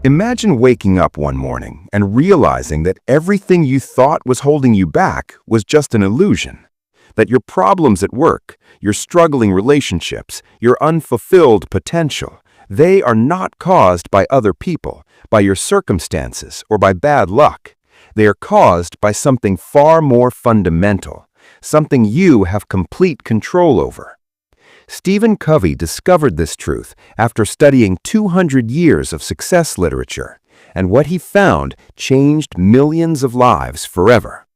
Imagine waking up one morning and realizing that everything you thought was holding you back was just an illusion. That your problems at work, your struggling relationships, your unfulfilled potential, they are not caused by other people, by your circumstances, or by bad luck. They are caused by something far more fundamental, something you have complete control over. Stephen Covey discovered this truth after studying 200 years of success literature, and what he found changed millions of lives forever.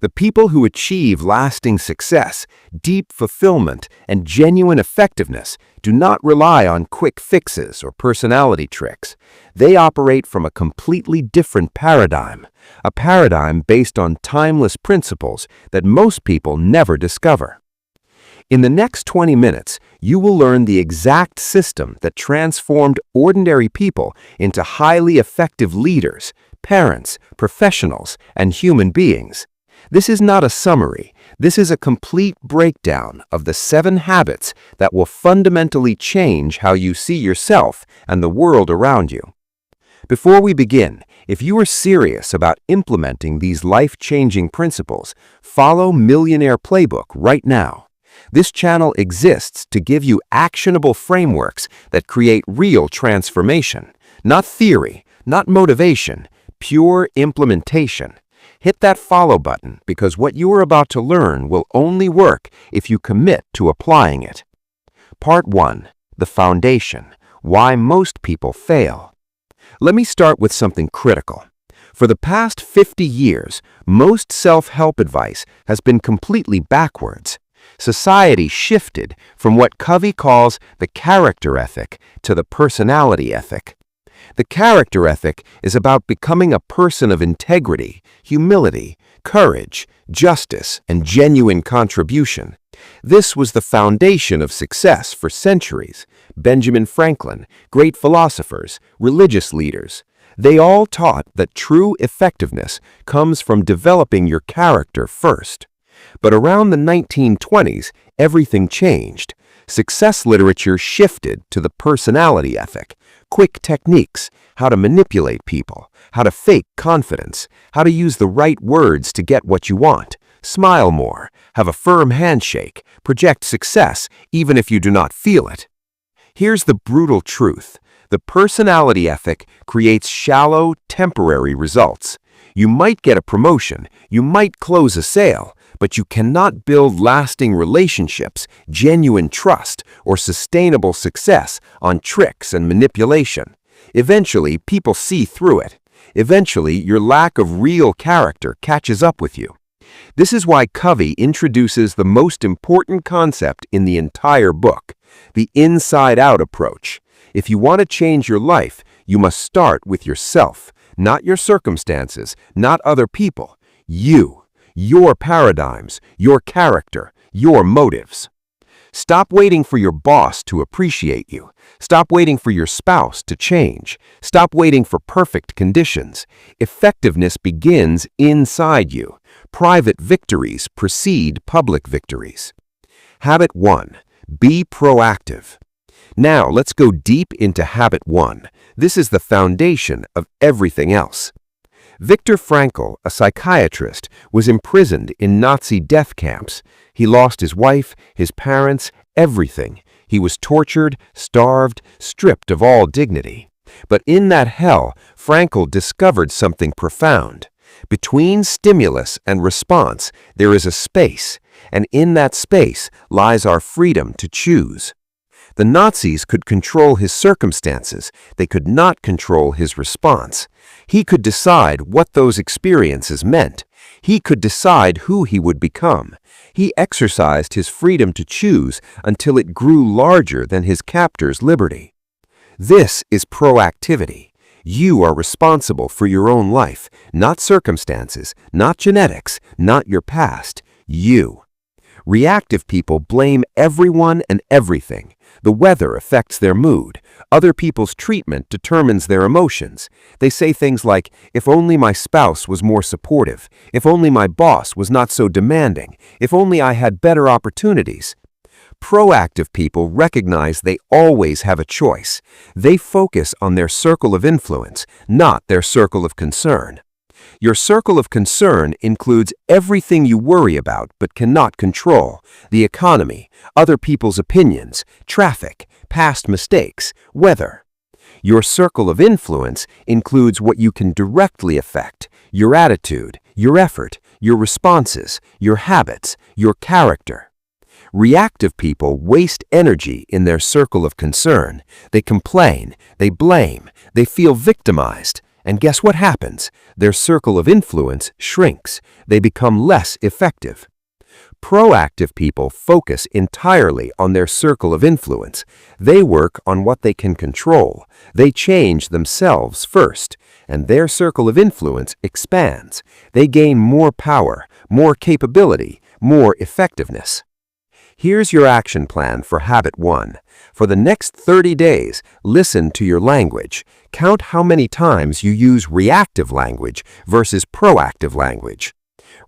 The people who achieve lasting success, deep fulfillment, and genuine effectiveness do not rely on quick fixes or personality tricks. They operate from a completely different paradigm, a paradigm based on timeless principles that most people never discover. In the next 20 minutes, you will learn the exact system that transformed ordinary people into highly effective leaders, parents, professionals, and human beings. This is not a summary. This is a complete breakdown of the 7 habits that will fundamentally change how you see yourself and the world around you. Before we begin, if you are serious about implementing these life-changing principles, follow Millionaire Playbook right now. This channel exists to give you actionable frameworks that create real transformation, not theory, not motivation, pure implementation. Hit that follow button because what you are about to learn will only work if you commit to applying it. Part 1. The Foundation. Why most people fail. Let me start with something critical. For the past 50 years, most self-help advice has been completely backwards. Society shifted from what Covey calls the character ethic to the personality ethic. The character ethic is about becoming a person of integrity, humility, courage, justice, and genuine contribution. This was the foundation of success for centuries. Benjamin Franklin, great philosophers, religious leaders, they all taught that true effectiveness comes from developing your character first. But around the 1920s, everything changed. Success literature shifted to the personality ethic, quick techniques, how to manipulate people, how to fake confidence, how to use the right words to get what you want, smile more, have a firm handshake, project success even if you do not feel it. Here's the brutal truth. The personality ethic creates shallow, temporary results. You might get a promotion, you might close a sale, but you cannot build lasting relationships, genuine trust, or sustainable success on tricks and manipulation. Eventually, people see through it. Eventually, your lack of real character catches up with you. This is why Covey introduces the most important concept in the entire book, the inside-out approach. If you want to change your life, you must start with yourself, not your circumstances, not other people. You. Your paradigms, your character, your motives. Stop waiting for your boss to appreciate you. Stop waiting for your spouse to change. Stop waiting for perfect conditions. Effectiveness begins inside you. Private victories precede public victories. Habit 1. Be proactive. Now let's go deep into Habit 1. This is the foundation of everything else. Viktor Frankl, a psychiatrist, was imprisoned in Nazi death camps. He lost his wife, his parents, everything. He was tortured, starved, stripped of all dignity. But in that hell, Frankl discovered something profound. Between stimulus and response, there is a space, and in that space lies our freedom to choose. The Nazis could control his circumstances. They could not control his response. He could decide what those experiences meant. He could decide who he would become. He exercised his freedom to choose until it grew larger than his captor's liberty. This is proactivity. You are responsible for your own life, not circumstances, not genetics, not your past. You. Reactive people blame everyone and everything. The weather affects their mood. Other people's treatment determines their emotions. They say things like, if only my spouse was more supportive, if only my boss was not so demanding, if only I had better opportunities. Proactive people recognize they always have a choice. They focus on their circle of influence, not their circle of concern. Your circle of concern includes everything you worry about but cannot control: the economy, other people's opinions, traffic, past mistakes, weather. Your circle of influence includes what you can directly affect: your attitude, your effort, your responses, your habits, your character. Reactive people waste energy in their circle of concern. They complain, they blame, they feel victimized. And guess what happens? Their circle of influence shrinks. They become less effective. Proactive people focus entirely on their circle of influence. They work on what they can control. They change themselves first, and their circle of influence expands. They gain more power, more capability, more effectiveness. Here's your action plan for Habit 1. For the next 30 days, listen to your language. Count how many times you use reactive language versus proactive language.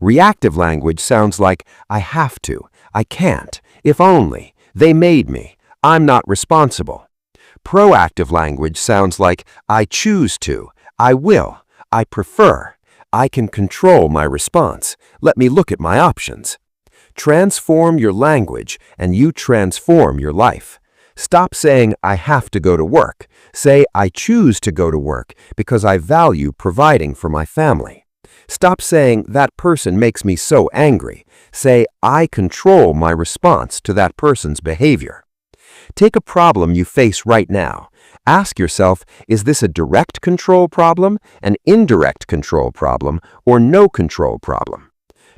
Reactive language sounds like, I have to, I can't, if only, they made me, I'm not responsible. Proactive language sounds like, I choose to, I will, I prefer, I can control my response, let me look at my options. Transform your language and you transform your life. Stop saying, I have to go to work. Say, I choose to go to work because I value providing for my family. Stop saying, that person makes me so angry. Say, I control my response to that person's behavior. Take a problem you face right now. Ask yourself, is this a direct control problem, an indirect control problem, or no control problem?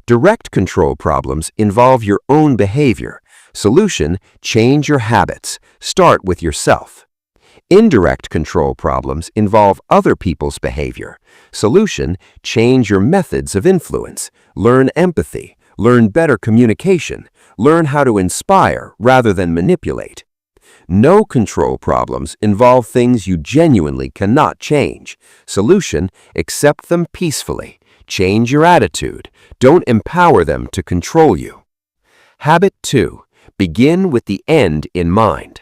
Direct control problems involve your own behavior. Solution: change your habits. Start with yourself. Indirect control problems involve other people's behavior. Solution: change your methods of influence. Learn empathy. Learn better communication. Learn how to inspire rather than manipulate. No control problems involve things you genuinely cannot change. Solution: accept them peacefully. Change your attitude. Don't empower them to control you. Habit 2. Begin with the end in mind.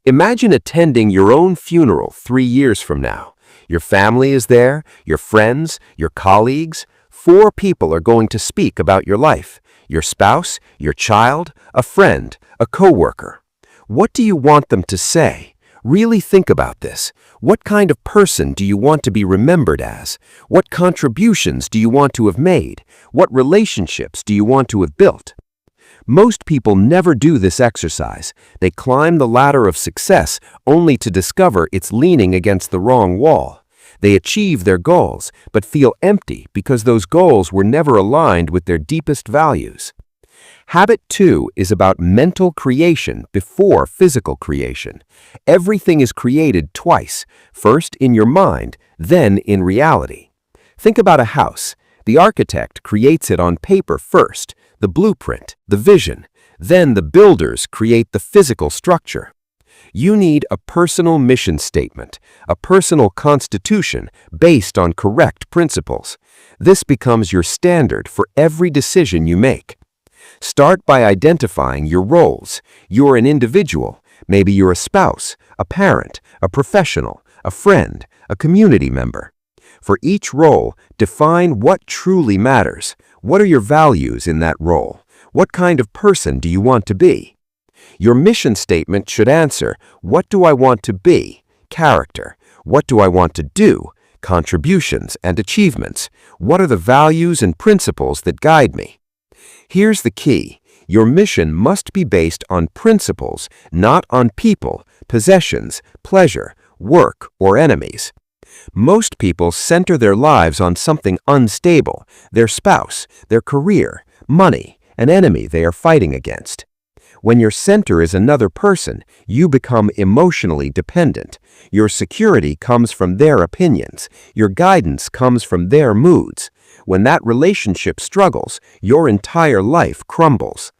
Imagine attending your own funeral 3 years from now. Your family is there, your friends, your colleagues. 4 people are going to speak about your life: your spouse, your child, a friend, a coworker. What do you want them to say? Really think about this. What kind of person do you want to be remembered as? What contributions do you want to have made? What relationships do you want to have built? Most people never do this exercise. They climb the ladder of success only to discover it's leaning against the wrong wall. They achieve their goals, but feel empty because those goals were never aligned with their deepest values. Habit 2 is about mental creation before physical creation. Everything is created twice, first in your mind, then in reality. Think about a house. The architect creates it on paper first, the blueprint, the vision. Then the builders create the physical structure. You need a personal mission statement, a personal constitution based on correct principles. This becomes your standard for every decision you make. Start by identifying your roles. You're an individual. Maybe you're a spouse, a parent, a professional, a friend, a community member. For each role, define what truly matters. What are your values in that role? What kind of person do you want to be? Your mission statement should answer, what do I want to be? Character. What do I want to do? Contributions and achievements. What are the values and principles that guide me? Here's the key. Your mission must be based on principles, not on people, possessions, pleasure, work, or enemies. Most people center their lives on something unstable: their spouse, their career, money, an enemy they are fighting against. When your center is another person, you become emotionally dependent. Your security comes from their opinions. Your guidance comes from their moods. When that relationship struggles, your entire life crumbles.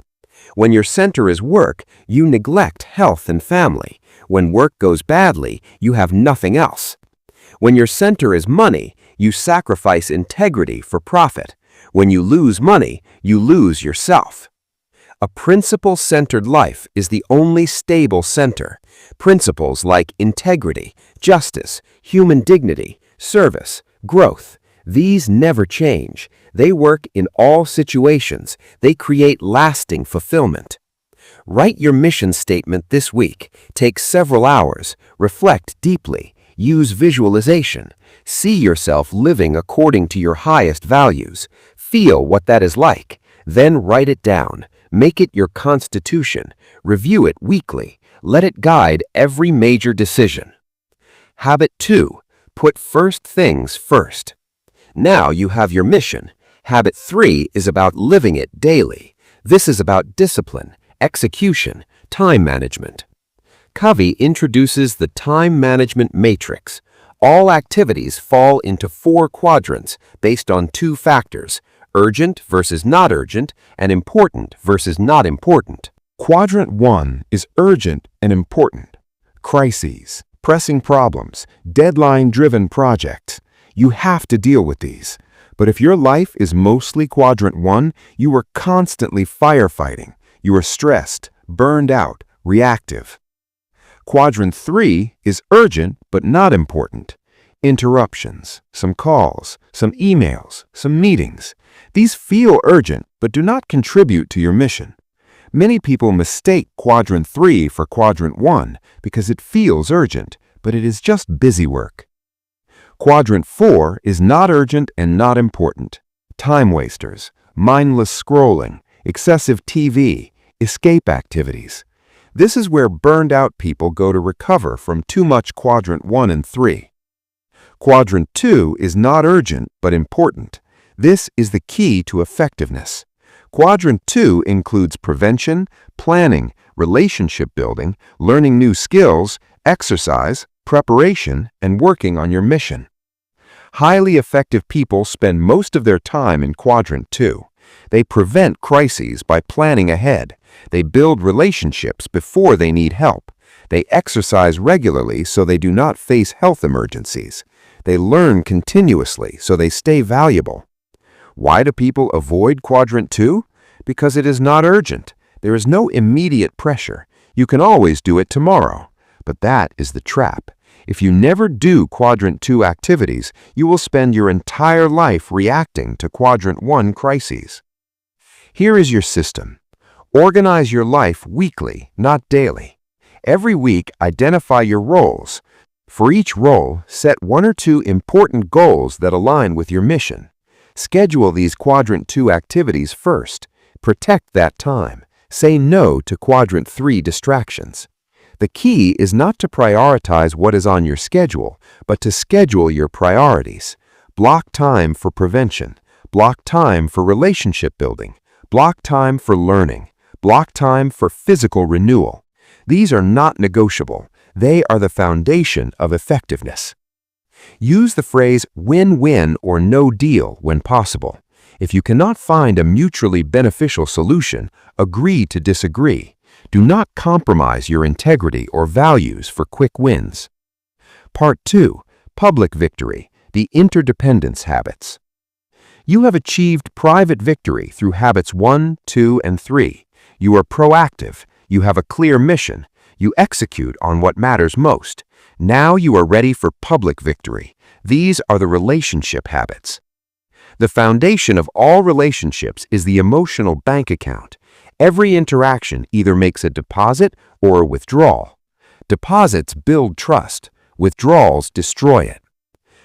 When your center is work, you neglect health and family. When work goes badly, you have nothing else. When your center is money, you sacrifice integrity for profit. When you lose money, you lose yourself. A principle-centered life is the only stable center. Principles like integrity, justice, human dignity, service, growth, these never change. They work in all situations. They create lasting fulfillment. Write your mission statement this week. Take several hours. Reflect deeply. Use visualization. See yourself living according to your highest values. Feel what that is like. Then write it down. Make it your constitution. Review it weekly. Let it guide every major decision. Habit 2. Put first things first. Now you have your mission. Habit 3 is about living it daily. This is about discipline, execution, time management. Covey introduces the time management matrix. All activities fall into 4 quadrants based on 2 factors: urgent versus not urgent, and important versus not important. Quadrant 1 is urgent and important. Crises, pressing problems, deadline-driven projects. You have to deal with these. But if your life is mostly Quadrant 1, you are constantly firefighting. You are stressed, burned out, reactive. Quadrant 3 is urgent but not important. Interruptions, some calls, some emails, some meetings. These feel urgent but do not contribute to your mission. Many people mistake Quadrant 3 for Quadrant 1 because it feels urgent, but it is just busy work. Quadrant 4 is not urgent and not important. Time wasters, mindless scrolling, excessive TV, escape activities. This is where burned out people go to recover from too much Quadrant 1 and 3. Quadrant 2 is not urgent but important. This is the key to effectiveness. Quadrant 2 includes prevention, planning, relationship building, learning new skills, exercise, preparation, and working on your mission. Highly effective people spend most of their time in Quadrant 2. They prevent crises by planning ahead. They build relationships before they need help. They exercise regularly so they do not face health emergencies. They learn continuously so they stay valuable. Why do people avoid Quadrant 2? Because it is not urgent. There is no immediate pressure. You can always do it tomorrow. But that is the trap. If you never do Quadrant 2 activities, you will spend your entire life reacting to Quadrant 1 crises. Here is your system. Organize your life weekly, not daily. Every week, identify your roles. For each role, set 1 or 2 important goals that align with your mission. Schedule these Quadrant 2 activities first. Protect that time. Say no to Quadrant 3 distractions. The key is not to prioritize what is on your schedule, but to schedule your priorities. Block time for prevention. Block time for relationship building. Block time for learning. Block time for physical renewal. These are not negotiable. They are the foundation of effectiveness. Use the phrase win-win or no deal when possible. If you cannot find a mutually beneficial solution, agree to disagree. Do not compromise your integrity or values for quick wins. Part 2. Public victory, the interdependence habits. You have achieved private victory through habits 1, 2, and 3. You are proactive. You have a clear mission. You execute on what matters most. Now you are ready for public victory. These are the relationship habits. The foundation of all relationships is the emotional bank account. Every interaction either makes a deposit or a withdrawal. Deposits build trust. Withdrawals destroy it.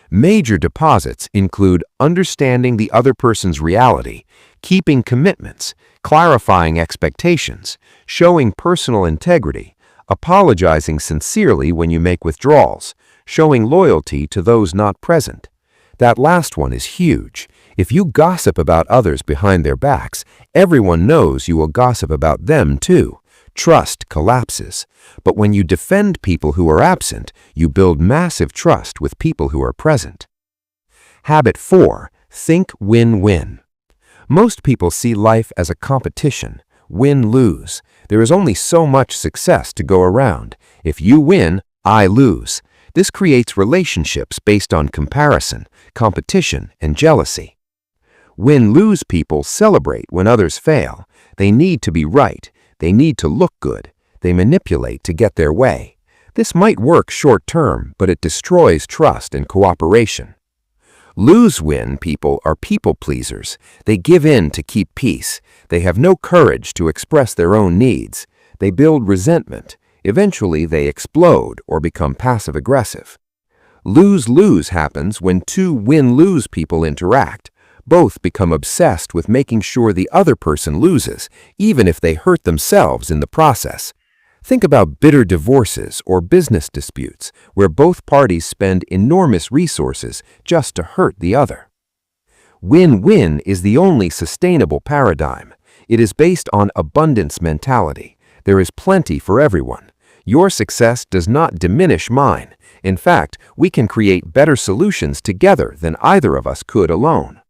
Major deposits include understanding the other person's reality, keeping commitments, clarifying expectations, showing personal integrity, apologizing sincerely when you make withdrawals, showing loyalty to those not present. That last one is huge. If you gossip about others behind their backs, everyone knows you will gossip about them too. Trust collapses. But when you defend people who are absent, you build massive trust with people who are present. Habit 4. Think win-win. Most people see life as a competition. Win-lose. There is only so much success to go around. If you win, I lose. This creates relationships based on comparison, competition, and jealousy. Win-lose people celebrate when others fail. They need to be right. They need to look good. They manipulate to get their way. This might work short-term, but it destroys trust and cooperation. Lose-win people are people-pleasers. They give in to keep peace. They have no courage to express their own needs. They build resentment. Eventually, they explode or become passive-aggressive. Lose-lose happens when two win-lose people interact. Both become obsessed with making sure the other person loses, even if they hurt themselves in the process. Think about bitter divorces or business disputes, where both parties spend enormous resources just to hurt the other. Win-win is the only sustainable paradigm. It is based on abundance mentality. There is plenty for everyone. Your success does not diminish mine. In fact, we can create better solutions together than either of us could alone.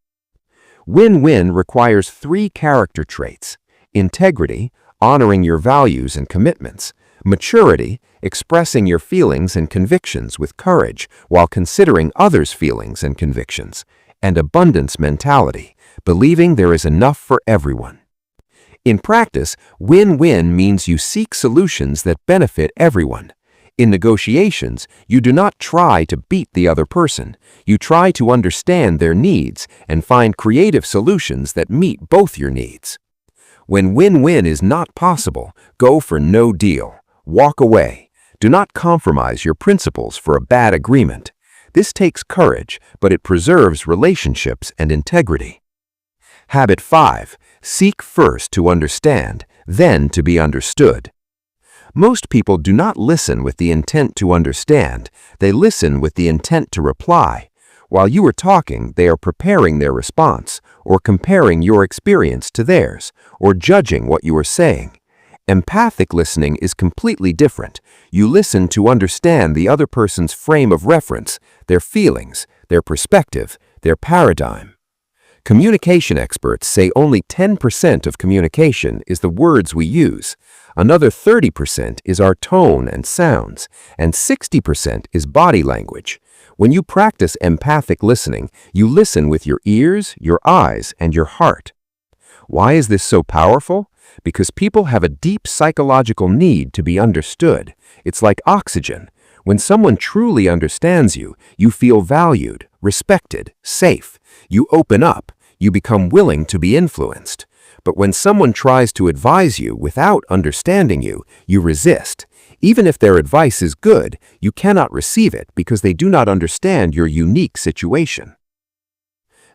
Win-win requires 3 character traits: integrity, honoring your values and commitments; maturity, expressing your feelings and convictions with courage while considering others' feelings and convictions; and abundance mentality, believing there is enough for everyone. In practice, win-win means you seek solutions that benefit everyone. In negotiations, you do not try to beat the other person. You try to understand their needs and find creative solutions that meet both your needs. When win-win is not possible, go for no deal. Walk away. Do not compromise your principles for a bad agreement. This takes courage, but it preserves relationships and integrity. Habit 5. Seek first to understand, then to be understood. Most people do not listen with the intent to understand. They listen with the intent to reply. While you are talking, they are preparing their response, or comparing your experience to theirs, or judging what you are saying. Empathic listening is completely different. You listen to understand the other person's frame of reference, their feelings, their perspective, their paradigm. Communication experts say only 10% of communication is the words we use. Another 30% is our tone and sounds, and 60% is body language. When you practice empathic listening, you listen with your ears, your eyes, and your heart. Why is this so powerful? Because people have a deep psychological need to be understood. It's like oxygen. When someone truly understands you, you feel valued, respected, safe. You open up. You become willing to be influenced. But when someone tries to advise you without understanding you, you resist. Even if their advice is good, you cannot receive it because they do not understand your unique situation.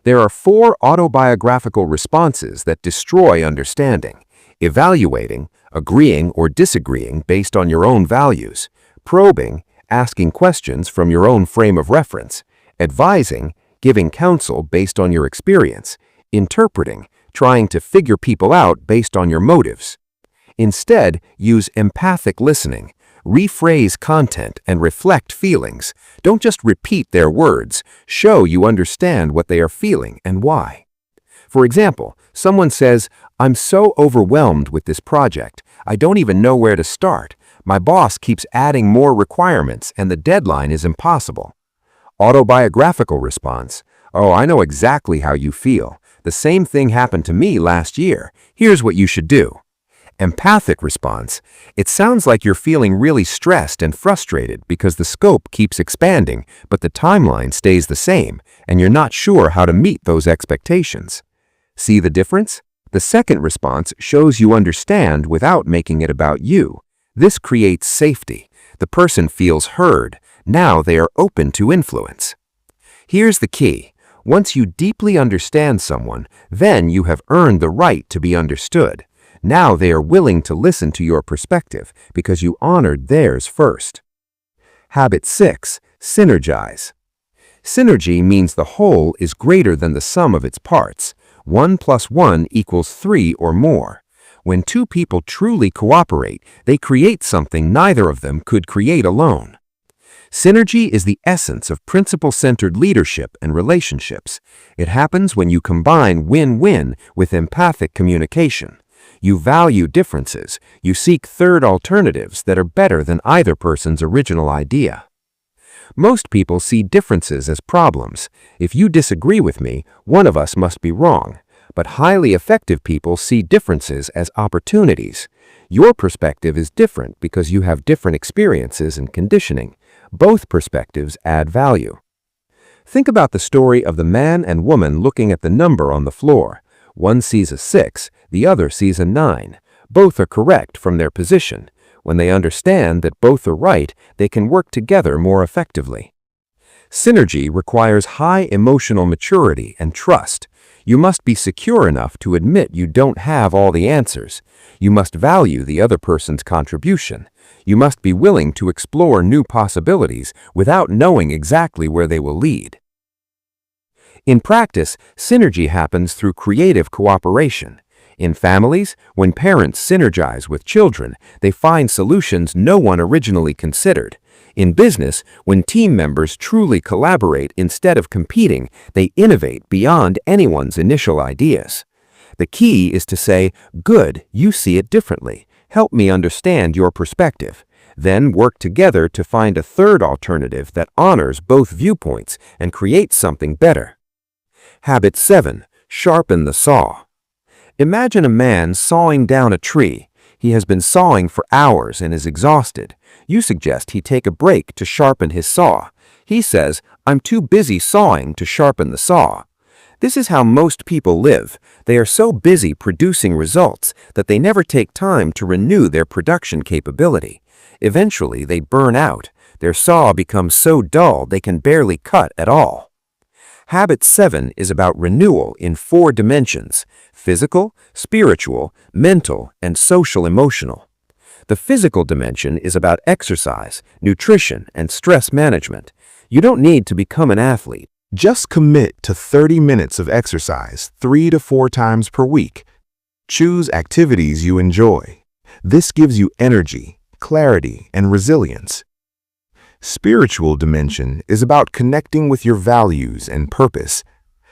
There are 4 autobiographical responses that destroy understanding: evaluating, agreeing or disagreeing based on your own values; probing, asking questions from your own frame of reference; advising, giving counsel based on your experience; interpreting, trying to figure people out based on your motives. Instead, use empathic listening. Rephrase content and reflect feelings. Don't just repeat their words. Show you understand what they are feeling and why. For example, someone says, "I'm so overwhelmed with this project. I don't even know where to start. My boss keeps adding more requirements and the deadline is impossible." Autobiographical response: "Oh, I know exactly how you feel. The same thing happened to me last year. Here's what you should do." Empathic response: "It sounds like you're feeling really stressed and frustrated because the scope keeps expanding, but the timeline stays the same, and you're not sure how to meet those expectations." See the difference? The second response shows you understand without making it about you. This creates safety. The person feels heard. Now they are open to influence. Here's the key. Once you deeply understand someone, then you have earned the right to be understood. Now they are willing to listen to your perspective because you honored theirs first. Habit 6. Synergize. Synergy means the whole is greater than the sum of its parts. 1 + 1 = 3 or more. When 2 people truly cooperate, they create something neither of them could create alone. Synergy is the essence of principle-centered leadership and relationships. It happens when you combine win-win with empathic communication. You value differences. You seek third alternatives that are better than either person's original idea. Most people see differences as problems. If you disagree with me, one of us must be wrong. But highly effective people see differences as opportunities. Your perspective is different because you have different experiences and conditioning. Both perspectives add value. Think about the story of the man and woman looking at the number on the floor. One sees a 6, the other sees a 9. Both are correct from their position. When they understand that both are right, they can work together more effectively. Synergy requires high emotional maturity and trust. You must be secure enough to admit you don't have all the answers. You must value the other person's contribution. You must be willing to explore new possibilities without knowing exactly where they will lead. In practice, synergy happens through creative cooperation. In families, when parents synergize with children, they find solutions no one originally considered. In business, when team members truly collaborate instead of competing, they innovate beyond anyone's initial ideas. The key is to say, "Good, you see it differently. Help me understand your perspective." Then work together to find a third alternative that honors both viewpoints and creates something better. Habit 7. Sharpen the saw. Imagine a man sawing down a tree. He has been sawing for hours and is exhausted. You suggest he take a break to sharpen his saw. He says, "I'm too busy sawing to sharpen the saw." This is how most people live. They are so busy producing results that they never take time to renew their production capability. Eventually, they burn out. Their saw becomes so dull they can barely cut at all. Habit 7 is about renewal in 4 dimensions: physical, spiritual, mental, and social-emotional. The physical dimension is about exercise, nutrition, and stress management. You don't need to become an athlete. Just commit to 30 minutes of exercise 3 to 4 times per week. Choose activities you enjoy. This gives you energy, clarity, and resilience. Spiritual dimension is about connecting with your values and purpose.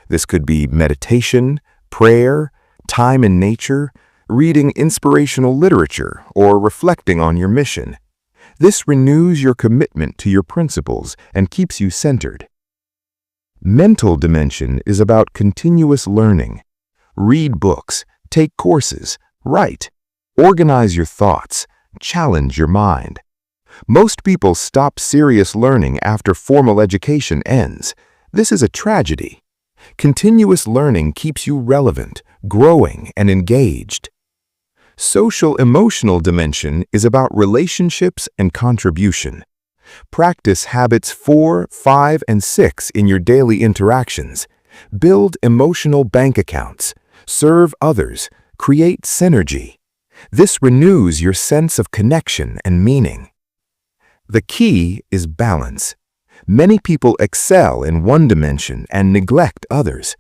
This could be meditation, prayer, time in nature, reading inspirational literature, or reflecting on your mission. This renews your commitment to your principles and keeps you centered. Mental dimension is about continuous learning. Read books, take courses, write, organize your thoughts, challenge your mind. Most people stop serious learning after formal education ends. This is a tragedy. Continuous learning keeps you relevant, growing, and engaged. Social-emotional dimension is about relationships and contribution. Practice habits 4, 5, and 6 in your daily interactions. Build emotional bank accounts. Serve others. Create synergy. This renews your sense of connection and meaning. The key is balance. Many people excel in one dimension and neglect others.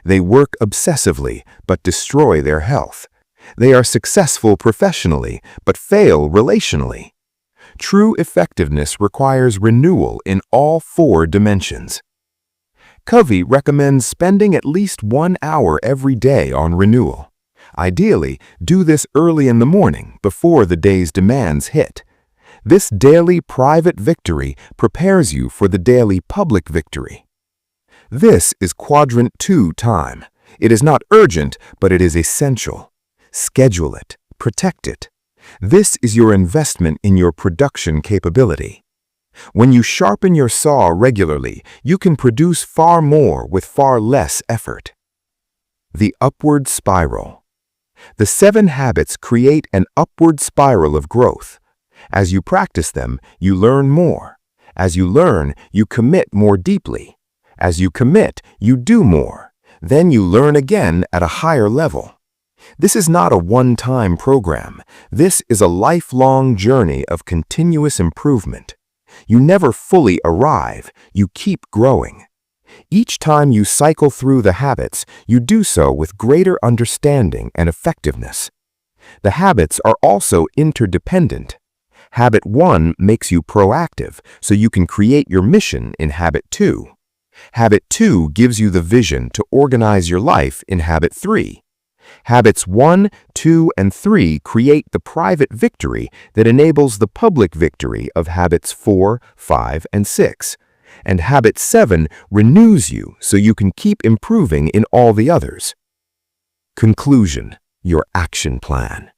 They work obsessively but destroy their health. They are successful professionally but fail relationally. True effectiveness requires renewal in all 4 dimensions. Covey recommends spending at least 1 hour every day on renewal. Ideally, do this early in the morning before the day's demands hit. This daily private victory prepares you for the daily public victory. This is quadrant 2 time. It is not urgent, but it is essential. Schedule it. Protect it. This is your investment in your production capability. When you sharpen your saw regularly, you can produce far more with far less effort. The upward spiral. The 7 habits create an upward spiral of growth. As you practice them, you learn more. As you learn, you commit more deeply. As you commit, you do more. Then you learn again at a higher level. This is not a one-time program. This is a lifelong journey of continuous improvement. You never fully arrive. You keep growing. Each time you cycle through the habits, you do so with greater understanding and effectiveness. The habits are also interdependent. Habit 1 makes you proactive, so you can create your mission in Habit 2. Habit 2 gives you the vision to organize your life in Habit 3. Habits 1, 2, and 3 create the private victory that enables the public victory of habits 4, 5, and 6. And habit 7 renews you so you can keep improving in all the others. Conclusion: your action plan.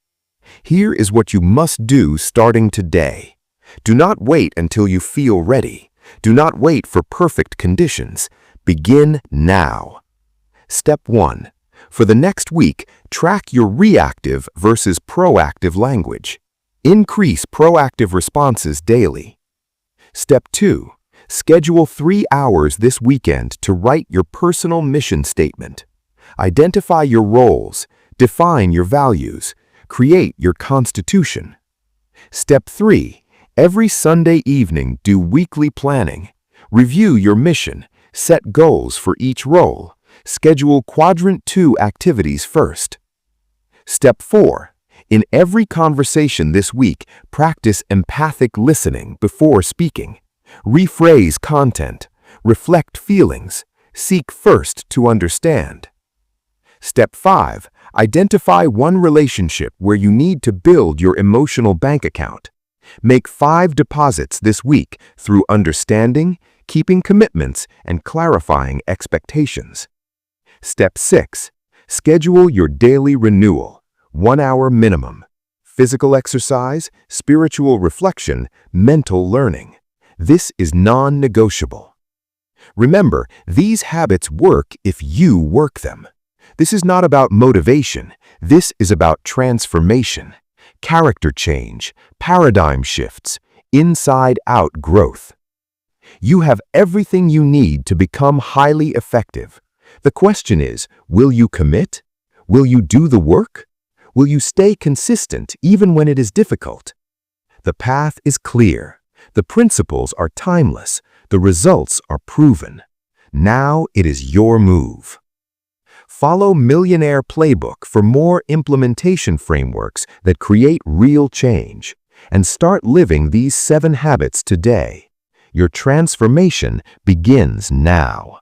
Here is what you must do starting today. Do not wait until you feel ready. Do not wait for perfect conditions. Begin now. Step 1. For the next week, track your reactive versus proactive language. Increase proactive responses daily. Step 2. Schedule 3 hours this weekend to write your personal mission statement. Identify your roles, define your values, create your constitution. Step 3. Every Sunday evening, do weekly planning. Review your mission, set goals for each role. Schedule Quadrant 2 activities first. Step 4. In every conversation this week, practice empathic listening before speaking. Rephrase content. Reflect feelings. Seek first to understand. Step 5. Identify one relationship where you need to build your emotional bank account. Make 5 deposits this week through understanding, keeping commitments, and clarifying expectations. Step 6. Schedule your daily renewal, 1 hour minimum. Physical exercise, spiritual reflection, mental learning. This is non-negotiable. Remember, these habits work if you work them. This is not about motivation. This is about transformation, character change, paradigm shifts, inside-out growth. You have everything you need to become highly effective. The question is, will you commit? Will you do the work? Will you stay consistent even when it is difficult? The path is clear. The principles are timeless. The results are proven. Now it is your move. Follow Millionaire Playbook for more implementation frameworks that create real change. And start living these 7 habits today. Your transformation begins now.